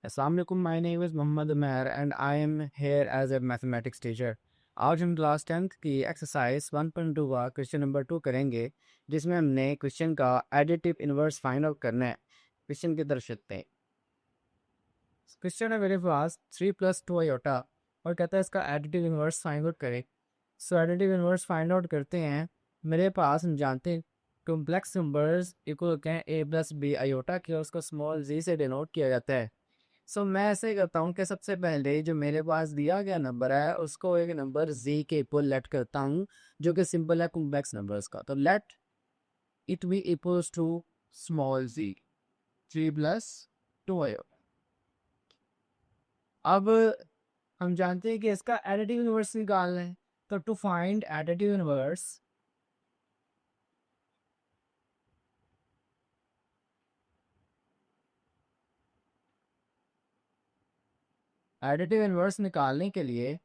Assalamu alaikum, my name is Muhammad Umair and I am here as a mathematics teacher. आज हम class 10th की exercise 1.2 का question number 2 करेंगे, जिसमें हमने क्वेश्चन का एडिटिव इन्वर्स फाइंड आउट करना है। क्वेश्चन की तरफ चलते हैं। क्वेश्चन है मेरे पास 3 + 2 आयोटा और कहता है इसका एडिटिव इन्वर्स फाइंड आउट करें। सो एडिटिव इन्वर्स फाइंड आउट करते हैं। मेरे पास हम जानते हैं कॉम्प्लेक्स नंबर्स इक्वल होते हैं a + b आयोटा की और उसको स्मॉल z से डिनोट किया जाता है। सो मैं ऐसे ही करता हूँ कि सबसे पहले जो मेरे पास दिया गया नंबर है उसको एक नंबर z के इक्वल लेट करता हूँ, जो कि सिंपल है कॉम्प्लेक्स नंबर्स का। तो let it be equals to small z 3 + 2 iota. अब हम जानते हैं कि इसका एडिटिव इन्वर्स निकालना है, तो to find additive inverse additive inverse निकालने के लिए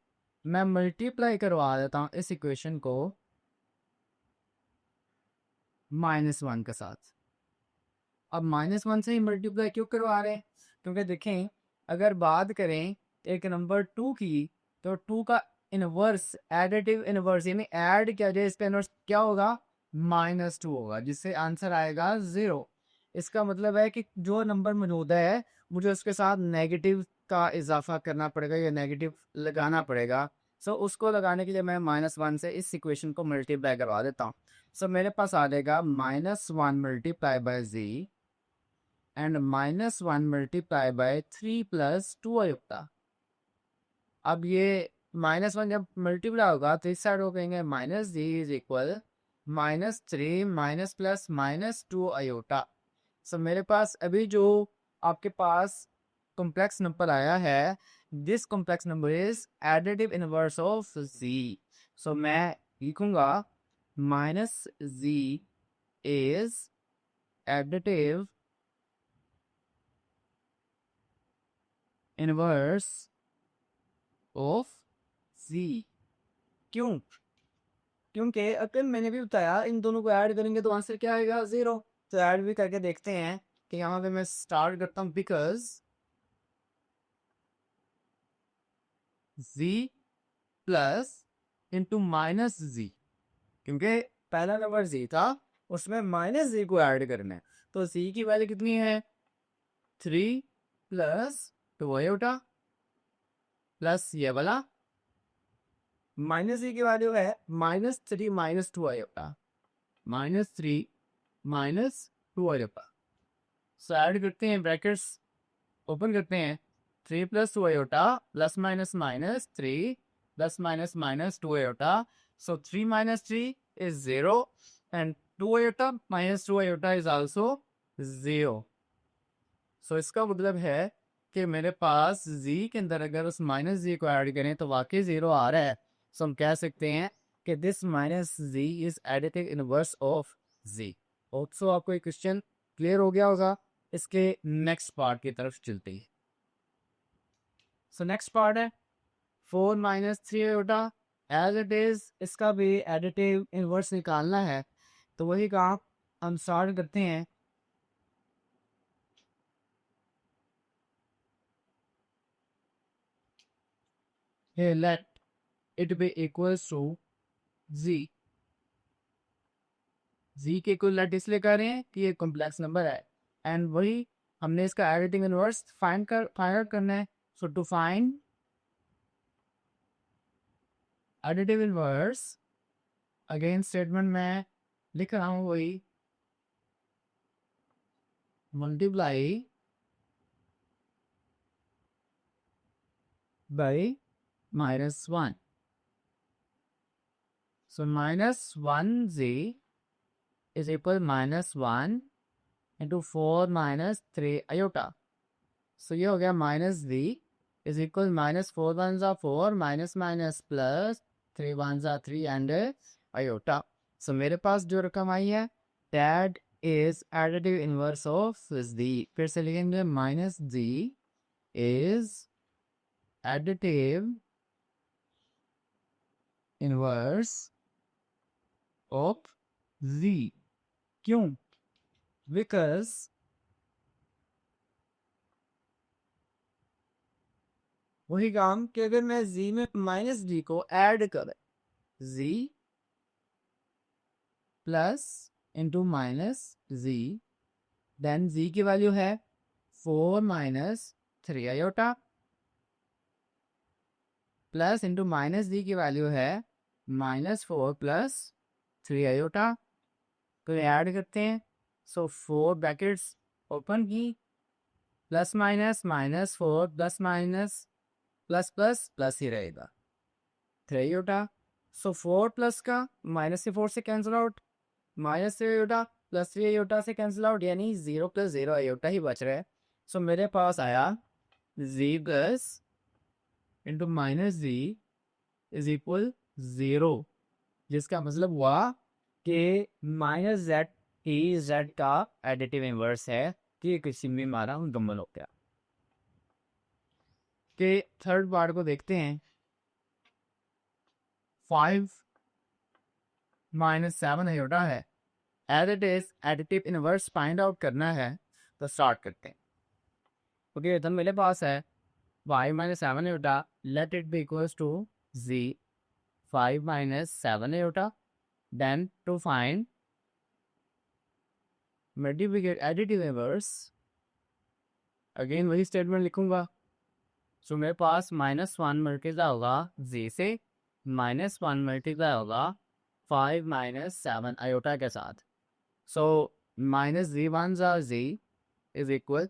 मैं मल्टीप्लाई करवा देता हूँ इस इक्वेशन को -1 के साथ। अब -1 से ही मल्टीप्लाई क्यों करवा रहे हैं? क्योंकि देखें, अगर बात करें एक नंबर 2 की, तो 2 का इनवर्स एडिटिव इनवर्स यानी ऐड किया जाए इसका इनवर्स क्या होगा? -2 होगा, जिससे आंसर आएगा 0। इसका मतलब है कि जो नंबर मौजूद है मुझे उसके साथ नेगेटिव का इजाफा करना पड़ेगा या नेगेटिव लगाना पड़ेगा। सो उसको लगाने के लिए मैं -1 से इस इक्वेशन को मल्टीप्लाई करवा देता हूँ। सो मेरे पास आ जाएगा -1 multiply by z and -1 multiply bye 3 + 2 iota. अब ये -1 जब मल्टीप्लाई होगा तो इस साइड हो कहेंगे -z is equal -3 -+-2 iota. So मेरे पास अभी जो आपके पास कॉम्प्लेक्स नंबर आया है, this complex number is additive inverse of z। सो मैं लिखूंगा -z is additive inverse of z। क्यों? क्योंकि अगर मैंने भी बताया इन दोनों को ऐड करेंगे तो आंसर क्या आएगा? 0। तो ऐड भी करके देखते हैं कि यहाँ पे मैं स्टार्ट करता हूँ because z plus into -z, क्योंकि पहला नंबर z था उसमें -z को ऐड करना है। तो z की वैल्यू कितनी है? 3 + 2 आयोटा प्लस ये वाला -z की वैल्यू है -3 - 2 आयोटा, -3 - 2 आयोटा। सो ऐड करते हैं, ब्रैकेट्स ओपन करते हैं। 3 + 2 iota plus minus minus 3 plus minus minus 2 iota. So 3 - 3 is 0 and 2 iota -2 iota is also 0। सो इसका मतलब है कि मेरे पास z के अंदर अगर उस -z को ऐड करें तो वाकई 0 आ रहा है। सो हम कह सकते हैं कि this -z is additive inverse of z। Also आपको ये क्वेश्चन क्लियर हो गया होगा। इसके नेक्स्ट पार्ट की तरफ चलते हैं। सो नेक्स्ट पार्ट है 4 - 3 आयोटा एज इट इज। इसका भी एडिटिव इनवर्स निकालना है, तो वही काम हम स्टार्ट करते हैं। Let it be equals to z। z के इक्वल लेट इसलिए कर रहे हैं कि ये कॉम्प्लेक्स नंबर है एंड वही हमने इसका एडिटिव इनवर्स फाइंड आउट करना है। So to find additive inverse, again statement में लिख रहा हूँ वही मल्टीप्लाई बाई -1। सो -1z is equal -1 into 4 - 3 iota. So ये हो गया -z is equal -4 * 1 = 4 - plus 3 * 1 = 3 and iota. So मेरे पास जो रकम आई है that is additive inverse of z। फिर से लिखेंगे -z is additive inverse of z। क्यों? बिकॉज वही काम कि अगर मैं z में माइनस d को ऐड करें, z plus into minus z, then z की वैल्यू है 4 minus 3 iota, plus into minus d की वैल्यू है -4 प्लस 3 आयोटा। तो ऐड करते हैं, सो 4 ब्रैकेट्स ओपन की, plus minus -4 plus minus plus plus plus ही रहेगा 3 आयोटा। सो 4 प्लस का माइनस से 4 से cancel out, -3 iota plus 3 iota से कैंसिल आउट, यानी 0 प्लस 0 आयोटा ही बच रहा है। सो मेरे पास आया z plus into minus z is equal 0, जिसका मतलब हुआ कि माइनस जेड ही जेड का एडिटिव इनवर्स है कि किसी में हमारा मुकम्मल हो गया। कि थर्ड पार्ट को देखते हैं। 5 माइनस 7 आयोटा है, as it is additive inverse find out करना है, तो स्टार्ट करते हैं। ओके, तो मेरे पास है 5 minus 7 iota, let it be equals to z 5 minus 7 iota, then to find multiplicative additive inverse, again वही स्टेटमेंट लिखूंगा। सो मेरे पास -1 मल्टीप्लाई होगा z से, -1 मल्टीप्लाई होगा 5 माइनस 7 आयोटा के साथ। सो माइनस z वन ज़ा z इज इक्वल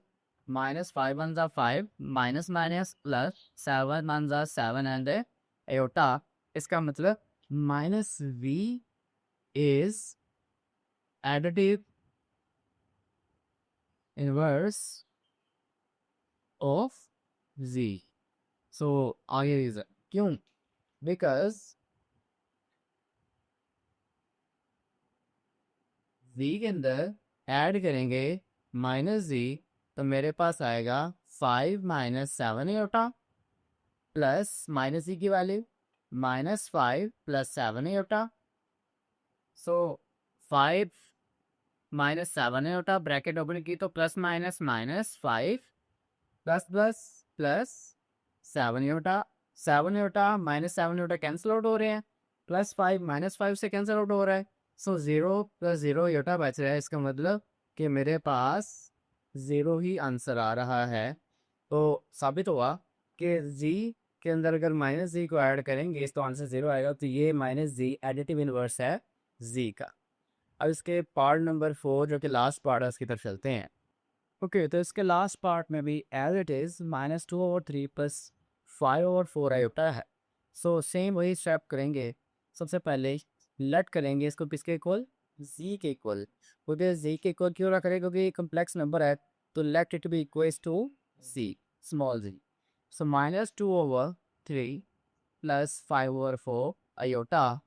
-5 वन ज़ा 5 माइनस माइनस प्लस 7 वन ज़ा 7 एंड आयोटा। इसका मतलब minus v is additive inverse of z। सो आगे रीजन क्यों, बिकॉज z के अंदर ऐड करेंगे माइनस z, तो मेरे पास आएगा 5 minus 7 iota plus minus z की वैल्यू -5 प्लस 7 आयोटा। सो 5 माइनस 7 आयोटा ब्रैकेट ओपन की तो plus minus -5 plus plus plus 7 iota, 7 iota minus 7 iota cancel out हो रहे हैं, +5 -5 से कैंसिल आउट हो रहा है। सो 0 + 0 आयोटा बच रहा है। इसका मतलब कि मेरे पास 0 ही आंसर आ रहा है। तो साबित हुआ कि जी के अंदर अगर -z को ऐड करेंगे तो आंसर 0 आएगा। तो ये -z एडिटिव इनवर्स है z का। अब इसके पार्ट नंबर 4 जो कि लास्ट पार्ट है उसकी तरफ चलते हैं। ओके, तो इसके लास्ट पार्ट में भी as it is -2/3 plus 5/4 iota है। सो सेम वही स्टेप करेंगे। सबसे पहले लेट करेंगे इसको किसके इक्वल, z के इक्वल। क्योंकि z के इक्वल क्यों रख रहे हैं, क्योंकि कम्प्लेक्स नंबर है, तो let it be equals to z small z। So -2/3 plus 5/4 iota.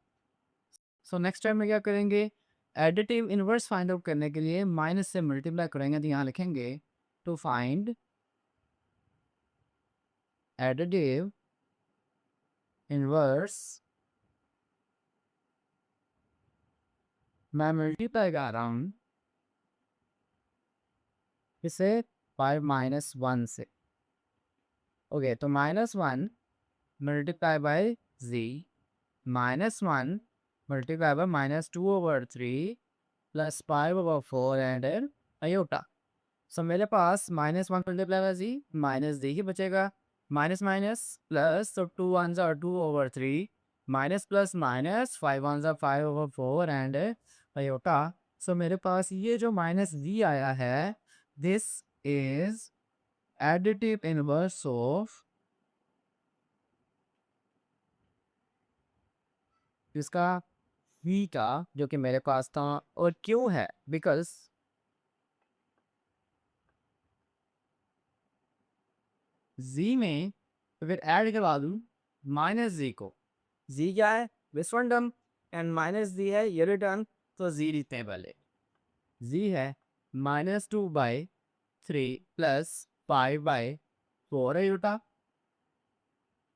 So next time में क्या करेंगे, एडिटिव इनवर्स फाइंड आउट करने के लिए माइनस से मल्टीप्लाई करेंगे, तो यहाँ लिखेंगे टू फाइंड एडिटिव इनवर्स, मैं मल्टीप्लाई कर रहा हूँ इसे 5 माइनस 1 से। ओके, तो -1 multiply by z -1 multiply by -2/3 plus 5/4 and iota. So मेरे पास -1 multiply by z minus d ही बचेगा, माइनस माइनस प्लस, तो 2 वन ज़ा 2/3 माइनस प्लस माइनस 5 वन ज़ा 5/4 एंड आयोटा। सो मेरे पास ये जो -v आया है, this is additive inverse of इसका v का, जो कि मेरे पास था। और क्यों है, बिकॉज z में अगर ऐड करवा दूँ -z को, z क्या है विस्वन टर्म एंड -z है ये रिटर्न, तो z लिखते हैं पहले। z है -2/3 प्लस 5/4 आयोटा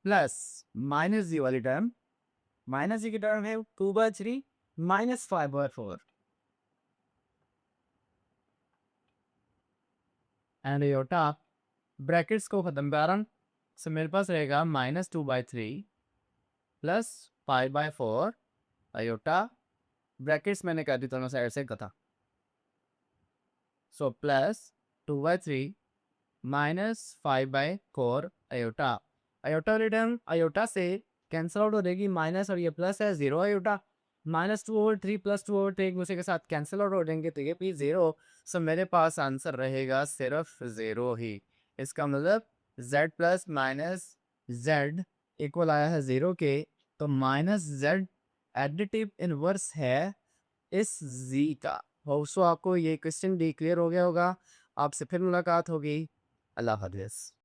प्लस -z वाली टर्म, -z की टर्म है 2/3 माइनस 5/4 एंड आयोटा। ब्रैकेट्स को खत्म कर रहा हूं, सो मेरे पास रहेगा -2/3 प्लस 5/4 आयोटा, ब्रैकेट्स मैंने कर दी दोनों साइड से कथा, so plus 2/3 -5/4 iota. Iota return iota से कैंसिल आउट हो जाएगी, माइनस और ये प्लस है, 0 आयोटा, -2/3 प्लस 2/3 एक दूसरे के साथ कैंसिल आउट हो जाएंगे, तो ये भी 0। सो मेरे पास आंसर रहेगा सिर्फ 0 ही। इसका मतलब z plus minus z equal आया है 0 के, तो -z एडिटिव इनवर्स है इस z का। होप सो आपको ये क्वेश्चन भी क्लियर हो गया होगा। आपसे फिर मुलाकात होगी। अल्लाह हाफ़िज़।